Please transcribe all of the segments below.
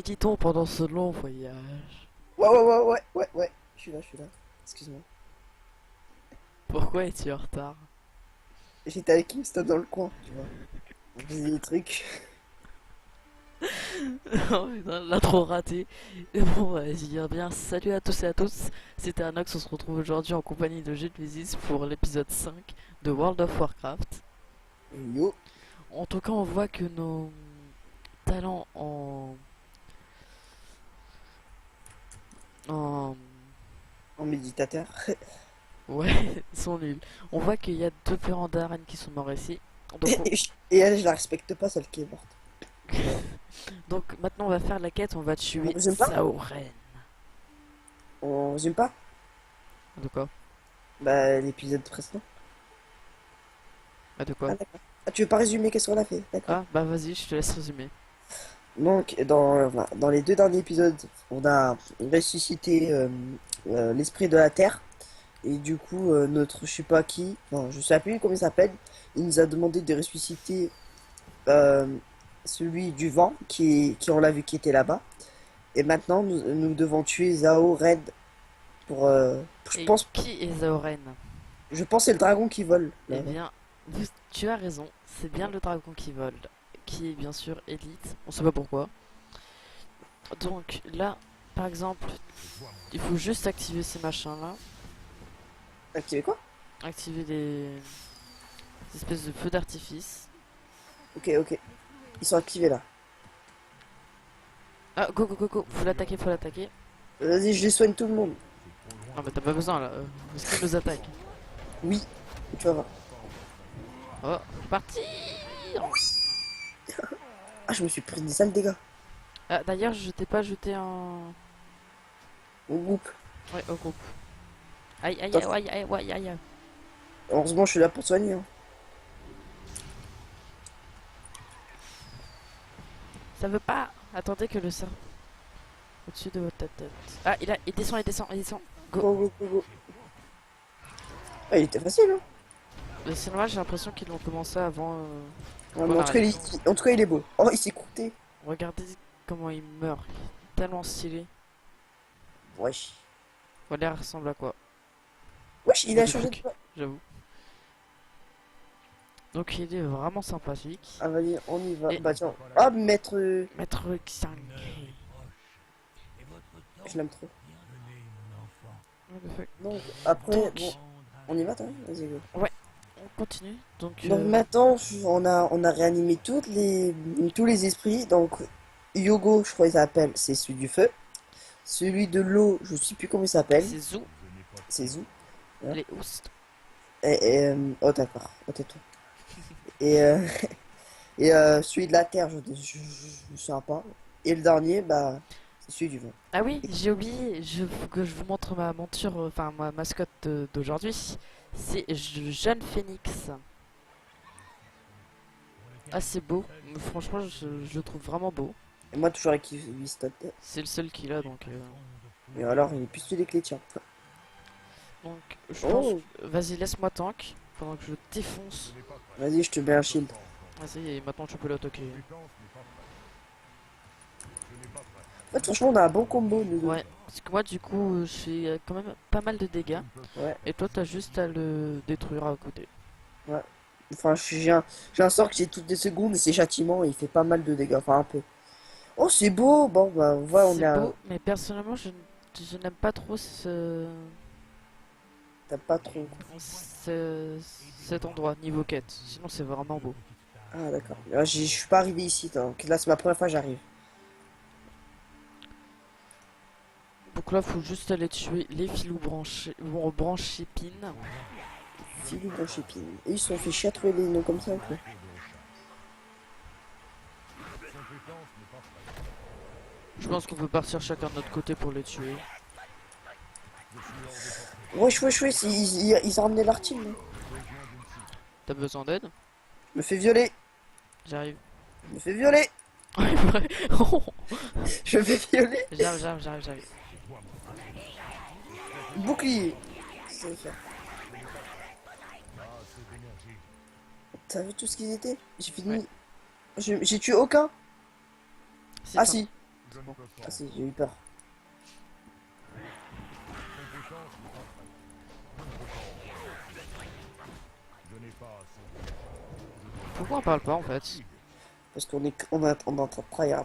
Méditons pendant ce long voyage. Ouais. Je suis là. Excuse-moi. Pourquoi es-tu en retard? J'étais avec Kimsta dans le coin, tu vois. On faisait des trucs. Oh putain, l'a trop raté. Et bon, vas-y, bien. Salut à tous et à tous. C'était Anox, on se retrouve aujourd'hui en compagnie de Genesis pour l'épisode 5 de World of Warcraft. Yo, En tout cas, on voit que nos talents en... en méditateur. Ouais, sont nuls. On voit qu'il y a deux pérants d'arène qui sont morts ici. Donc, Et elle, je la respecte pas, celle qui est morte. donc maintenant, on va faire la quête, on va On tuer résume pas? Saoren. On résume pas? De quoi? Bah, l'épisode précédent. Ah, de Ah, quoi? d'accord. Ah, tu veux pas résumer qu'est-ce qu'on a fait? D'accord. Ah, bah vas-y, je te laisse résumer. Donc, dans les deux derniers épisodes, on a ressuscité l'esprit de la Terre. Et du coup, notre je sais pas qui, enfin, je sais plus comment il s'appelle, il nous a demandé de ressusciter euh, celui du vent qui on l'a vu qui était là-bas. Et maintenant, nous devons tuer Zhao Red pour, Et qui est Zaoren? je pense c'est le dragon qui vole Eh là-bas. bien, tu as raison, c'est bien le dragon qui vole, qui est bien sûr élite, on sait pas pourquoi. Donc là, par exemple, il faut juste activer ces machins-là, Activer quoi? activer des espèces de feux d'artifice. Ok. Ils sont activés là. Ah, go, faut l'attaquer, faut l'attaquer. Vas-y, je les soigne tout le monde. Non mais t'as pas besoin là, parce qu'il nous attaque. Oui, tu vas voir. Oh, parti. Ah, je me suis pris des sales dégâts Ah, d'ailleurs, je t'ai pas jeté un... au groupe. Ouais, au groupe. Attends, Aïe. heureusement, je suis là pour soigner, hein. Ça veut pas. Attendez que le serpent au-dessus de votre tête. Ah, il descend. Go. Go. Ah, il était facile, hein. Mais c'est normal, j'ai l'impression qu'ils l'ont commencé avant Ouais, mais qu'on en tout cas, arrive. en tout cas, il est beau. Oh, il s'est coûté. Regardez comment il meurt. Il est tellement stylé. Wesh. Voilà, il ressemble à quoi? Wesh, il À a du changé de phoque, voix. j'avoue. Donc il est vraiment sympathique. Ah, vas-y, on y va. Et Bah, tiens. Ah, maître. Maître Xang. Je l'aime trop. What the fuck. Donc, après, Donc, bon, on y va, toi? Vas-y, go. ouais, on continue. Donc, Donc, maintenant, on a réanimé tous les esprits. Donc, Yogo, je crois qu'il s'appelle, c'est celui du feu. Celui de l'eau, je sais plus comment il s'appelle. c'est Zou, C'est Zou. Hein. les houstes. Oh, d'accord. Oh, tais-toi. Et, celui de la terre, je me souviens pas. Et le dernier, bah, c'est celui du vent. Ah oui, j'ai oublié, faut que je vous montre ma monture, enfin ma mascotte d'aujourd'hui. C'est Jeune Phoenix. Ah, c'est beau. Franchement, je le trouve vraiment beau. Et moi, toujours avec Winston. C'est le seul qu'il a, donc. Et alors, il est plus stylé que les tiens. Donc, je pense. Oh, Vas-y, laisse-moi tank pendant que je défonce. vas-y, je te mets un shield. Vas-y, et maintenant tu peux l'attaquer. En fait, franchement, on a un bon combo, nous deux. Ouais, parce que moi, du coup, je fais quand même pas mal de dégâts. Ouais, Et toi, t'as juste à le détruire à côté. ouais. Enfin, j'ai un sort que j'ai toutes les secondes et c'est châtiment et il fait pas mal de dégâts. Enfin, un peu. Oh, c'est beau! Bon, bah, voilà, on C'est a. beau, mais personnellement, je n'aime pas trop T'as pas trop. cet endroit niveau quête. Sinon, c'est vraiment beau. Ah, d'accord. Là, je suis pas arrivé ici, donc là, c'est ma première fois que j'arrive. Donc là, faut juste aller tuer les filous branchés épines. Filou Branchépine. Et ils se sont fait chier à trouver des noms comme ça, quoi. Je pense qu'on peut partir chacun de notre côté pour les tuer. Wesh, ils ont ramené leur team, là. T'as besoin d'aide? Me fait violer! J'arrive. Me fait violer! Je me fais violer! J'arrive. Bouclier! C'est ça. T'as vu tout ce qu'ils étaient? J'ai Ouais. fini. J'ai tué aucun? Si, Ah si! C'est bon. Ah si, j'ai eu peur. Pourquoi on parle pas en fait? Parce on est en train de tryhard.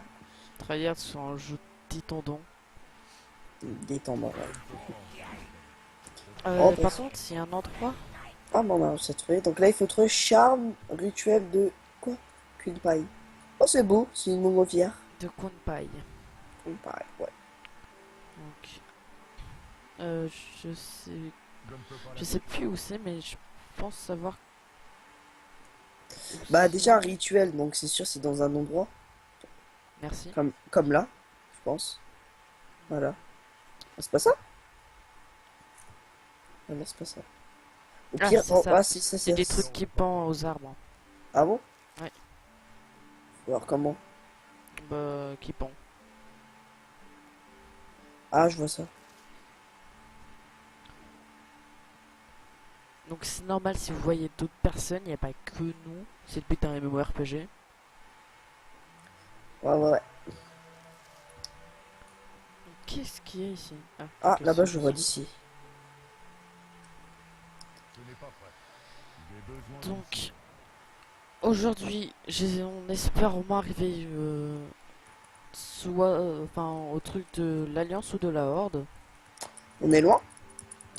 Tryhard sur un jeu titondon. Détendre, ouais. Oh, Par contre, il y a un endroit. ah, bon, on a ça trouvé. Donc là, il faut trouver charme rituel de quoi? Queen Pie. Oh, c'est beau, c'est une montgolfière. De Kunpai. Queen Pie, ouais. Donc, je sais, je sais plus où c'est, mais je pense savoir. Où Bah, c'est. déjà un rituel, donc c'est sûr, c'est dans un endroit. Merci. Comme là, je pense. Voilà. Ah, c'est pas ça? Ah non, c'est pas ça. Au Ah, pire, c'est oh, ça. ah, si, ça, C'est des trucs qui pendent aux arbres. Ah bon? Ouais. Alors, comment? Bah, qui pendent. Ah, je vois ça. Donc c'est normal si vous voyez d'autres personnes, il n'y a pas que nous. C'est le but d'un MMORPG. Ouais, ouais, ouais. Qu'est-ce qu'il y a ici? Ah, ok, là-bas, c'est je vois ici. d'ici. Donc, aujourd'hui, on espère au moins arriver soit au truc de l'Alliance ou de la Horde. On est loin?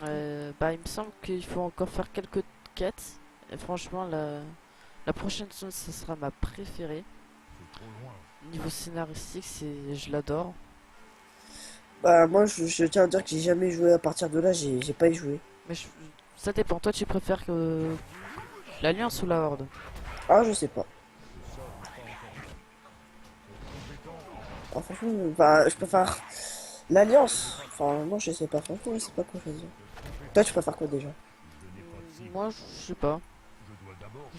Bah, il me semble qu'il faut encore faire quelques quêtes. Et franchement, la prochaine zone, ce sera ma préférée. Niveau scénaristique, je l'adore. Bah, moi, je tiens à dire que j'ai jamais joué à partir de là, j'ai pas y joué. Mais ça dépend. Toi, tu préfères que l'Alliance ou la Horde? Ah, je sais pas. Ah, franchement, bah, je préfère l'Alliance. Enfin, moi, je sais pas. Franchement, je sais pas quoi choisir. Toi, tu préfères quoi déjà? Moi, je sais pas.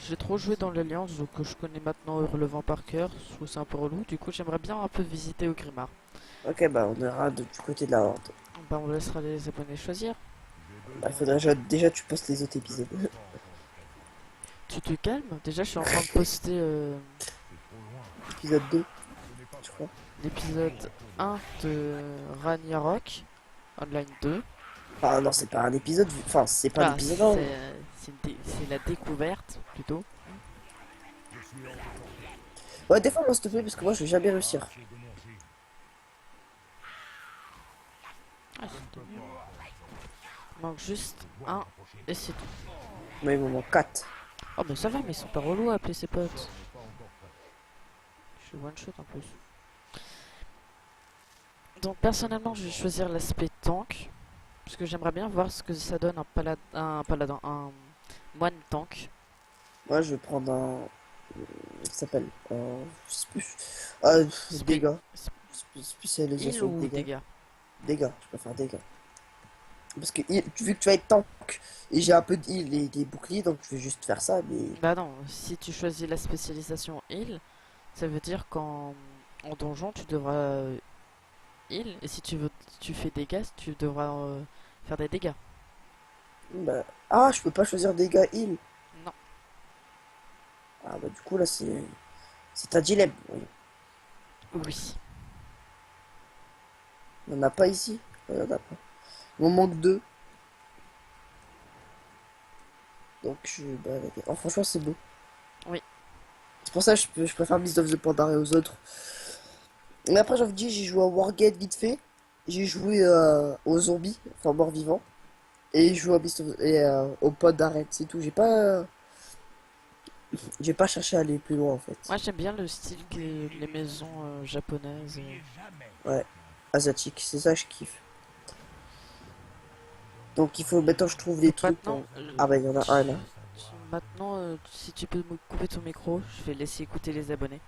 J'ai trop joué dans l'Alliance, donc je connais maintenant Hurlevent par cœur. Je trouve c'est un peu relou. Du coup, j'aimerais bien un peu visiter Ogrimmar. Ok, bah, on ira du côté de la Horde. Bah, on laissera les abonnés choisir. Bah, il faudrait déjà tu postes les autres épisodes. Tu te calmes? Déjà, je suis en train de poster Épisode 2, je crois. l'épisode 1 de Ragnarok Online 2. Ah non, c'est pas un épisode. Enfin, c'est pas Ah, l'épisode 1. c'est la découverte plutôt. Ouais, défends-moi s'il te plaît, parce que moi, je vais jamais réussir. Ah, c'est mieux. Il manque juste un et c'est tout. Mais il me manque 4. Oh, mais ça va, mais ils sont pas relous à appeler ses potes. Je suis one shot en plus. Donc, personnellement, je vais choisir l'aspect tank. Parce que j'aimerais bien voir ce que ça donne un moine tank. Moi, je vais prendre un. Ça s'appelle. Je sais plus. Ah, dégâts. Heal Spécialisation de ou dégâts. dégâts? Dégâts, je préfère dégâts. Parce que vu que tu vas être tank, et j'ai un peu de heal et des boucliers, donc je vais juste faire ça, mais. Bah non, si tu choisis la spécialisation heal, ça veut dire qu'en en donjon tu devras heal, et si tu fais dégâts, tu devras faire des dégâts. Bah. Ah, je peux pas choisir dégâts heal. Non. Ah, bah, du coup, là, c'est. C'est un dilemme. Oui. Oui. Il y en a pas ici. Il y en a pas. Il m'en manque 2. Donc, je vais balader. Oh, franchement, c'est beau. Oui. C'est pour ça que je préfère Mists of the Pandaria aux autres. Mais après, j'ai envie de dire, j'ai joué à Wargate vite fait. J'ai joué aux zombies, enfin morts-vivants. Et j'ai joué à au pod d'arrêt, c'est tout. J'ai pas cherché à aller plus loin en fait. Moi j'aime bien le style que les maisons japonaises. Ouais, asiatique, c'est ça que je kiffe. Donc il faut maintenant que je trouve des Donc trucs. maintenant, Ah bah il y en a un là. maintenant si tu peux me couper ton micro, je vais laisser écouter les abonnés.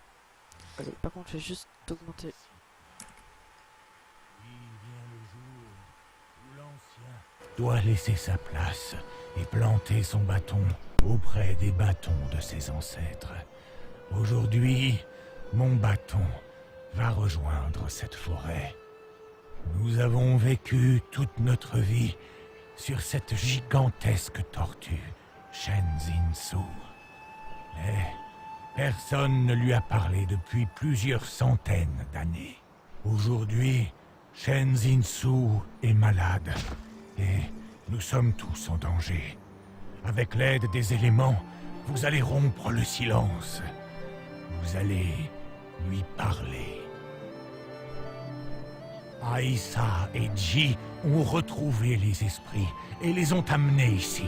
Allez. Par contre, je vais juste augmenter. Doit laisser sa place et planter son bâton auprès des bâtons de ses ancêtres. Aujourd'hui, mon bâton va rejoindre cette forêt. Nous avons vécu toute notre vie sur cette gigantesque tortue, Shenzinsu. Mais personne ne lui a parlé depuis plusieurs centaines d'années. Aujourd'hui, Shen Zinsu est malade. Et nous sommes tous en danger. Avec l'aide des éléments, vous allez rompre le silence. Vous allez lui parler. Aïssa et Ji ont retrouvé les esprits et les ont amenés ici.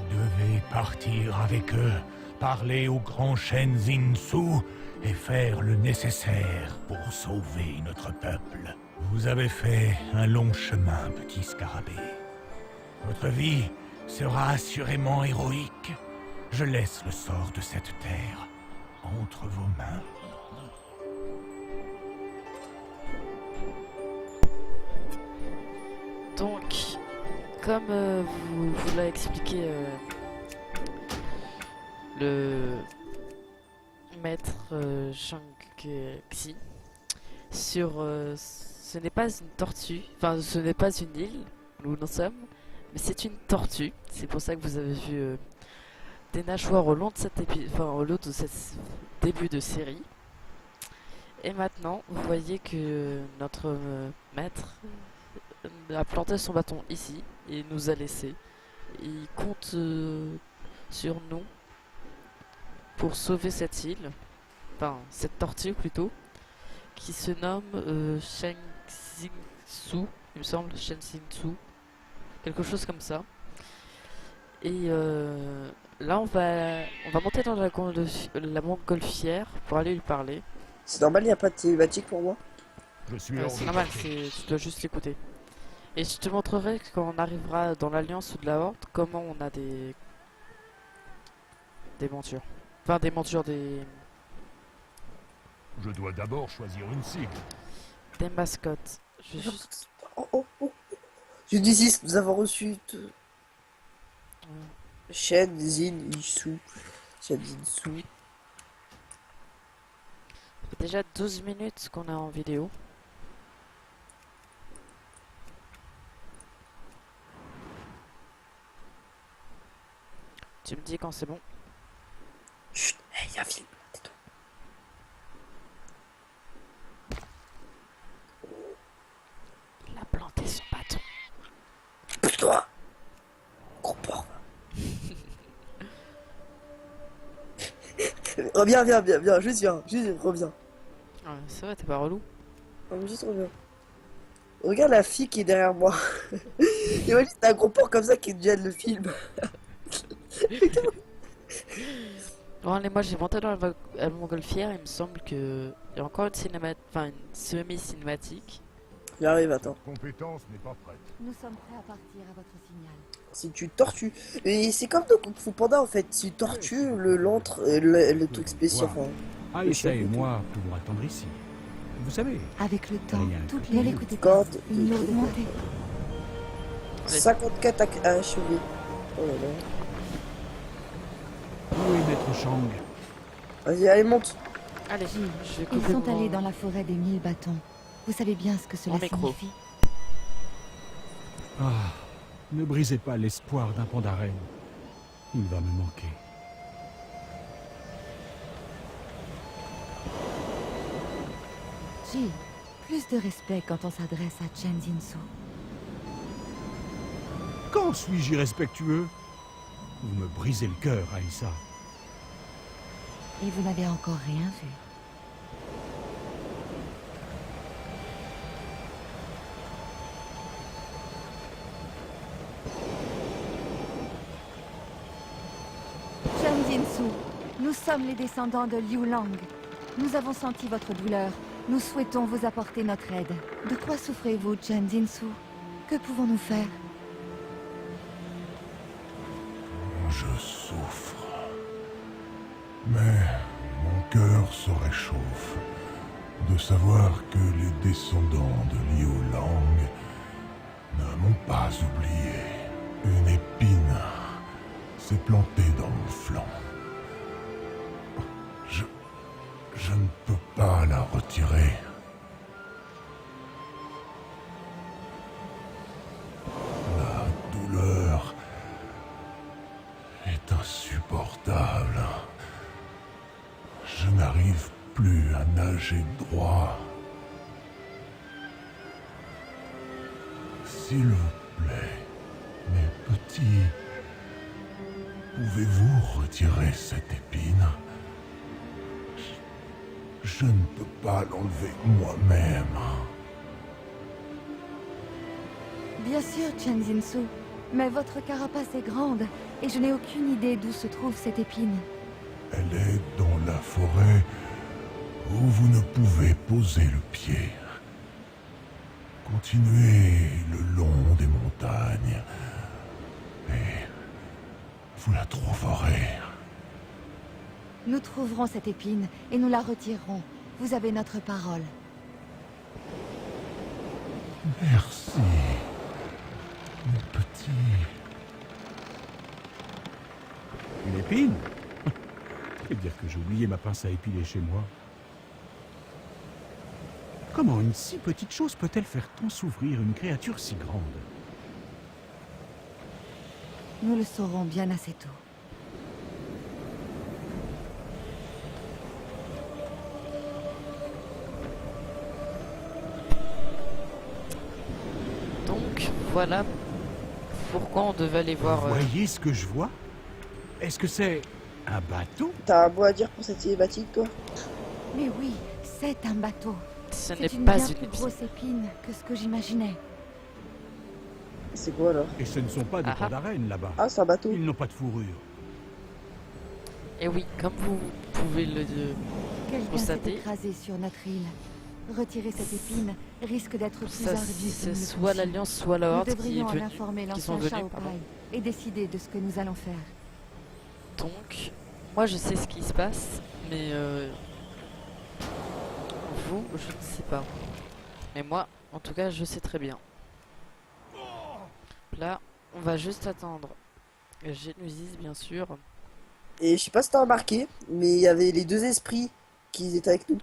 Vous devez partir avec eux, parler au grand Shen Zinsu et faire le nécessaire pour sauver notre peuple. Vous avez fait un long chemin, petit scarabée. Votre vie sera assurément héroïque. Je laisse le sort de cette terre entre vos mains. Donc, comme vous l'a expliqué le maître Shang-Xi, ce n'est pas une tortue, enfin ce n'est pas une île où nous sommes, mais c'est une tortue. C'est pour ça que vous avez vu des nageoires au long de cette début de série. Et maintenant, vous voyez que notre maître a planté son bâton ici et nous a laissé. Il compte sur nous pour sauver cette île, enfin cette tortue plutôt, qui se nomme Shen Zinsu, il me semble, Shen Zinsu, quelque chose comme ça. Et là on va monter dans la montgolfière pour aller lui parler. C'est normal, il n'y a pas de thématique pour moi. Je suis C'est normal, tu dois juste l'écouter. Et je te montrerai quand on arrivera dans l'Alliance ou de la Horde comment on a des montures. Enfin des montures, Je dois d'abord choisir une cible. des mascottes. Je vais juste... Je dis nous avons reçu Shen Zinsu. Shen Zinsu. Ça fait déjà 12 minutes qu'on est en vidéo. Tu me dis quand c'est bon. Chut, hey, y'a un film. Tais-toi. Il a planté son bâton. Pousse-toi. Gros porc. Reviens, viens, juste reviens. Ouais, c'est vrai, t'es pas relou. Non, mais juste reviens. Regarde la fille qui est derrière moi. Et ouais, c'est un gros porc comme ça qui gêne le film. Bon allez, moi j'ai monté dans la montgolfière, il me semble que il y a encore une semi-cinématique. J'arrive, attends. Compétence n'est pas prête. Nous sommes prêts à partir à votre signal. C'est une tortue. Et c'est comme dans Kung Fu Panda en fait. C'est une tortue, le truc spécial. Enfin, Aïssa et moi pouvons attendre ici. Vous savez, Avec le temps, Rien. toutes les l'écoutez pas. quand Une lourde montée. 54 à achever. Oh là là. où est Maître Shang? Vas-y, allez, monte. Allez, Gilles, je vais ils couper sont mon- allés dans la forêt des 1000 bâtons. Vous savez bien ce que cela Mon micro. signifie. Ah, ne brisez pas l'espoir d'un Pandaren. Il va me manquer. Gilles, plus de respect quand on s'adresse à Chen Jinsu. Quand suis-je irrespectueux? Vous me brisez le cœur, Aïssa. Et vous n'avez encore rien vu. Chen Jinsu, nous sommes les descendants de Liu Lang. Nous avons senti votre douleur. Nous souhaitons vous apporter notre aide. De quoi souffrez-vous, Chen Jinsu? Que pouvons-nous faire? Je souffre. Mais mon cœur se réchauffe de savoir que les descendants de Liu Lang ne m'ont pas oublié. Une épine s'est plantée dans mon flanc. Je ne peux pas la retirer. La douleur est insupportable. Je n'arrive plus à nager droit. S'il vous plaît, mes petits, pouvez-vous retirer cette épine? Je ne peux pas l'enlever moi-même. Bien sûr, Chen Jinsu. Mais votre carapace est grande, et je n'ai aucune idée d'où se trouve cette épine. Elle est dans la forêt où vous ne pouvez poser le pied. Continuez le long des montagnes et vous la trouverez. Nous trouverons cette épine, et nous la retirerons. Vous avez notre parole. Merci, mes petits. Une épine? C'est dire que j'ai oublié ma pince à épiler chez moi. Comment une si petite chose peut-elle faire tant s'ouvrir une créature si grande? Nous le saurons bien assez tôt. Donc, voilà pourquoi on devait aller voir... Vous voyez ce que je vois? Est-ce que c'est un bateau? T'as un mot à dire pour cette cinématique, toi? Mais oui, c'est un bateau. ce n'est C'est une pas bien une plus épine. grosse épine que ce que j'imaginais. C'est quoi alors? Et ce ne sont pas des Ah ah. pandarènes là-bas. Ah, c'est un bateau. Ils n'ont pas de fourrure. Et oui, comme vous pouvez le... Quelqu'un s'est Constater. écrasé sur notre île. Retirer cette épine risque d'être plus Ça, ardu que c'est nous le soit pensions. l'Alliance, soit la Nous Horde qui est devrions en venue. informer qui sont l'ancien venus, Shao pardon. Pai et décider de ce que nous allons faire. Donc, moi je sais ce qui se passe, mais vous, je ne sais pas. Mais moi, en tout cas, je sais très bien. Là, on va juste attendre Genusis, bien sûr. Et je sais pas si t'as remarqué, mais il y avait les deux esprits qui étaient avec nous.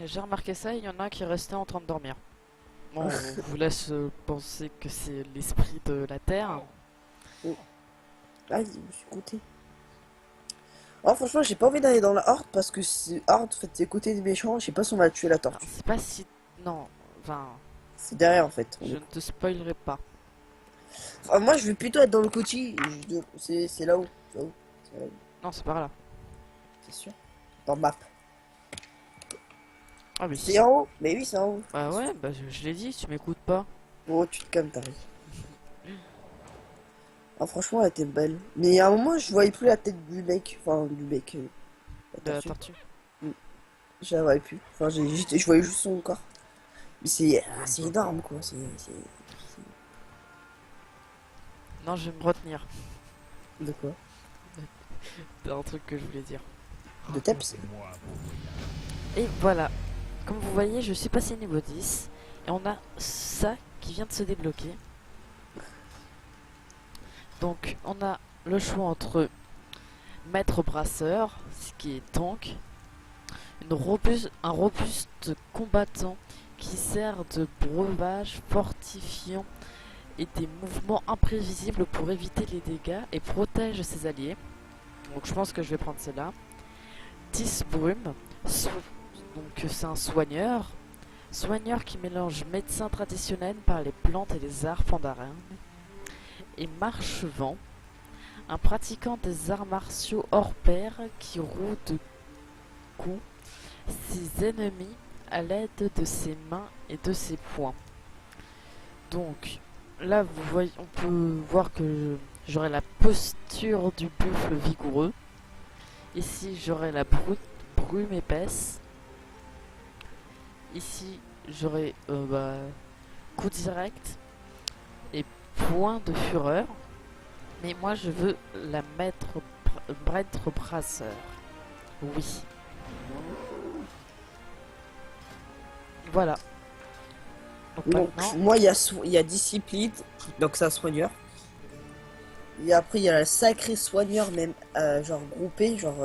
J'ai remarqué ça, il y en a un qui restait en train de dormir. Bon, on vous laisse penser que c'est l'esprit de la Terre. Ah, je me suis compté. Oh, franchement, j'ai pas envie d'aller dans la Horde parce que c'est Horde, en fait, c'est côté des méchants. Je sais pas si on va tuer la Alors, tortue. c'est pas si... Non, enfin, C'est derrière en fait. je ne te spoilerai pas. Enfin, moi, je vais plutôt être dans le côté. C'est là-haut. C'est là-haut. C'est là-haut, Non, c'est par là. c'est sûr. Dans map. Ah oui. C'est en haut. Mais oui, c'est en haut. Bah ouais, bah je l'ai dit, tu m'écoutes pas. Oh, tu te calmes, t'arrives. Ah, franchement, elle était belle. Mais à un moment, je voyais plus la tête du mec. Enfin, du mec. De la tortue. tortue. Je la voyais plus. Enfin, je voyais juste son corps. Mais c'est énorme, quoi. Non, je vais me retenir. De quoi? C'est un truc que je voulais dire. De Teps? Et voilà. Comme vous voyez, je suis passé niveau 10. Et on a ça qui vient de se débloquer. Donc, on a le choix entre maître brasseur, ce qui est tank, un robuste combattant qui sert de breuvage fortifiant et des mouvements imprévisibles pour éviter les dégâts et protège ses alliés. Donc je pense que je vais prendre celle-là. 10 brume, donc c'est un soigneur. Soigneur qui mélange médecin traditionnel par les plantes et les arts pandaren. Et marche-vent, un pratiquant des arts martiaux hors pair qui roue de coups ses ennemis à l'aide de ses mains et de ses poings. Donc là, vous voyez, on peut voir que j'aurai la posture du buffle vigoureux. Ici, j'aurai la brume épaisse. Ici, j'aurai coup direct et point de fureur. Mais moi, je veux la maître brasseur. Oui. Voilà. Donc, maintenant, moi, il y a discipline. Donc, c'est un soigneur. Et après, il y a le sacré soigneur, même, genre groupé. Genre,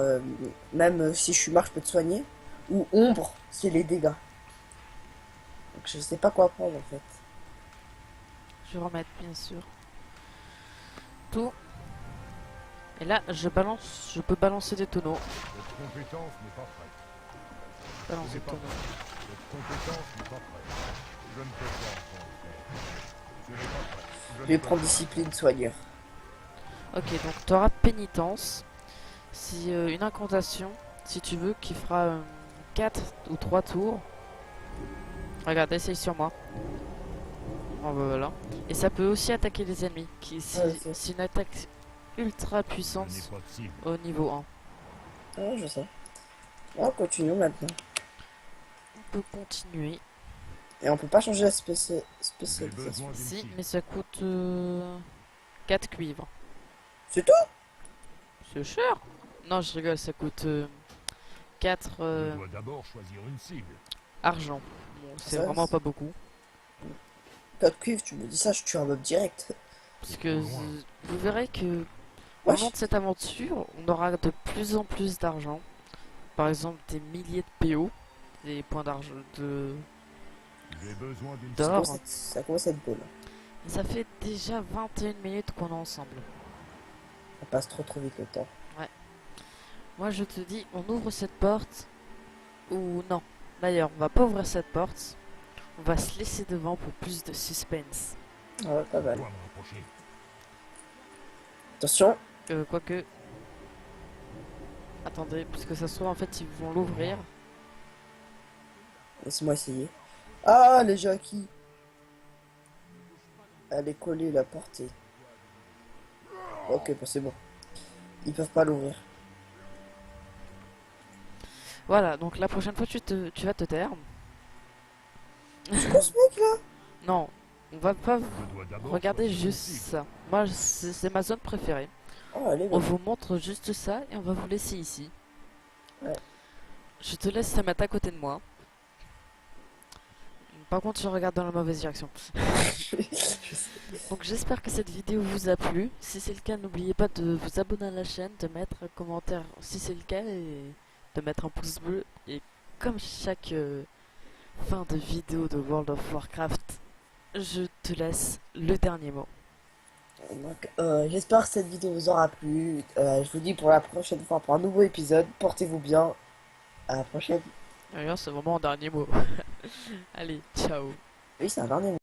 même si je suis mort, je peux te soigner. Ou ombre, c'est les dégâts. Donc, je sais pas quoi prendre, en fait. je vais remettre bien sûr tout. Et là, je peux balancer des tonneaux. Votre compétence n'est pas prête. Balancer des tonneaux. Votre compétence n'est pas prête. Je ne peux pas en prendre. Je vais prendre discipline soigneur. Ok, donc tu auras pénitence. Si une incantation, si tu veux, qui fera 4 ou 3 tours. Regarde, essaye sur moi. Oh, bah, voilà. Et ça peut aussi attaquer les ennemis. C'est une attaque ultra puissante Ce n'est pas possible. au niveau 1. Ah, je sais. On continue maintenant. On peut continuer. Et on peut pas changer la J'ai spécialisation. besoin d'une Si, cible. mais ça coûte 4 cuivres. C'est tout? C'est cher. Non, je rigole, ça coûte 4 Je dois d'abord choisir une cible. argent. Bon, c'est Ça, vraiment c'est- pas beaucoup. 4 cuivres, tu me dis ça, je tue un mob direct. Parce que vous verrez que au Wesh. long de cette aventure, on aura de plus en plus d'argent. Par exemple, des milliers de PO, des points d'argent de J'ai besoin d'une Ça d'or. commence à être- ça commence à être beau là. Et ça fait déjà 21 minutes qu'on est ensemble. Ça passe trop vite le temps. Moi, je te dis, on ouvre cette porte ou non. D'ailleurs, on va pas ouvrir cette porte. On va se laisser devant pour plus de suspense. Ah ouais, pas Je mal. dois me rapprocher. Attention. Quoique. Attendez, parce que ça se trouve, en fait, ils vont l'ouvrir. Laisse-moi essayer. Ah, les Jackie. Elle est collée la porte. Ok, bah c'est bon. Ils peuvent pas l'ouvrir. Voilà, donc la prochaine fois, tu vas te taire. C'est quoi ce mec là? Non, on va pas Je dois d'abord regarder choisir une juste cible. ça. Moi, c'est ma zone préférée. Oh, elle est On bonne. vous montre juste ça et on va vous laisser ici. Ouais. Je te laisse te mettre à côté de moi. Par contre, je regarde dans la mauvaise direction. Donc j'espère que cette vidéo vous a plu. Si c'est le cas, n'oubliez pas de vous abonner à la chaîne, de mettre un commentaire si c'est le cas et de mettre un pouce bleu. Et comme chaque fin de vidéo de World of Warcraft, je te laisse le dernier mot. Donc, j'espère que cette vidéo vous aura plu. Je vous dis pour la prochaine fois, pour un nouveau épisode. Portez-vous bien. À la prochaine. D'ailleurs, c'est vraiment un dernier mot. Allez, ciao. Oui, c'est un dernier.